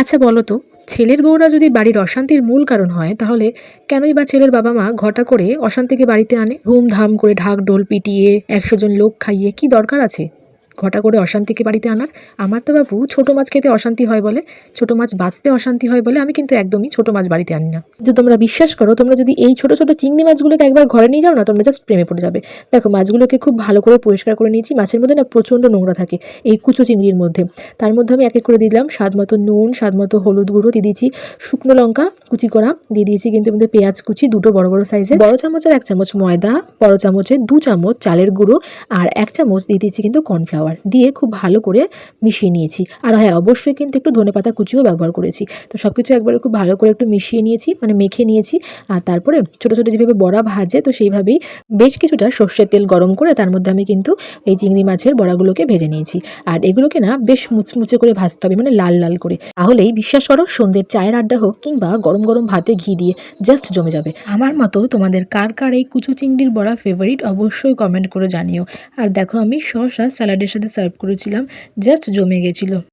আচ্ছা বলো তো, ছেলের বউরা যদি বাড়ির অশান্তির মূল কারণ হয়, তাহলে কেনই বা ছেলের বাবা মা ঘটা করে অশান্তিকে বাড়িতে আনে? ধুমধাম করে ঢাক ঢোল পিটিয়ে 100 জন লোক খাইয়ে কি দরকার আছে ঘটা করে অশান্তিকে বাড়িতে আনার? আমার তো বাবু ছোট মাছ খেতে অশান্তি হয় বলে, ছোট মাছ বাঁচতে অশান্তি হয় বলে আমি কিন্তু একদমই ছোট মাছ বাড়িতে আনি না। যে তোমরা বিশ্বাস করো, তোমরা যদি এই ছোট ছোট চিংড়ি মাছগুলোকে একবার ঘরে নিয়ে যাও না, তোমরা জাস্ট প্রেমে পড়ে যাবে। দেখো, মাছগুলোকে খুব ভালো করে পরিষ্কার করে নিয়েছি। মাছের মধ্যে না প্রচণ্ড নোংরা থাকে এই কুচো চিংড়ির মধ্যে। তার মধ্যে আমি এক এক করে দিলাম স্বাদ মতো নুন, স্বাদ মতো হলুদ গুঁড়ো, দিয়ে দিয়েছি শুকনো লঙ্কা কুচি করা, দিয়ে দিয়েছি কিন্তু এর মধ্যে পেঁয়াজ কুচি দুটো বড় বড় সাইজের, বড় চামচের 1 চামচ ময়দা, বড় চামচের 2 চামচ চালের গুঁড়ো, আর 1 চামচ দিয়ে দিয়েছি কিন্তু কর্নফ্লাওয়ার, দিয়ে খুব ভালো করে মিশিয়ে নিয়েছি। আর হ্যাঁ, অবশ্যই কিন্তু একটু ধনেপাতা কুচিও ব্যবহার করেছি। তো সবকিছু একবারে খুব ভালো করে একটু মিশিয়ে নিয়েছি, মানে মেখে নিয়েছি। আর তারপরে ছোট ছোট যেভাবে বড়া ভাজে, তো সেইভাবেই বেশ কিছুটা সর্ষের তেল গরম করে তার মধ্যে আমি কিন্তু এই চিংড়ি মাছের বড়াগুলোকে ভেজে নিয়েছি। আর এগুলোকে না বেশ মুচমুচে করে ভাজতে হবে, মানে লাল লাল করে। তাহলেই বিশ্বাস করো, সন্ধ্যের চায়ের আড্ডা হোক কিংবা গরম গরম ভাতে ঘি দিয়ে জাস্ট জমে যাবে। আমার মতো তোমাদের কার কার এই কুচু চিংড়ির বড়া ফেভারিট অবশ্যই কমেন্ট করে জানিও। আর দেখো, আমি শসা স্যালাডের সাথে সার্ভ করেছিলাম, জাস্ট জমে গেছিলো।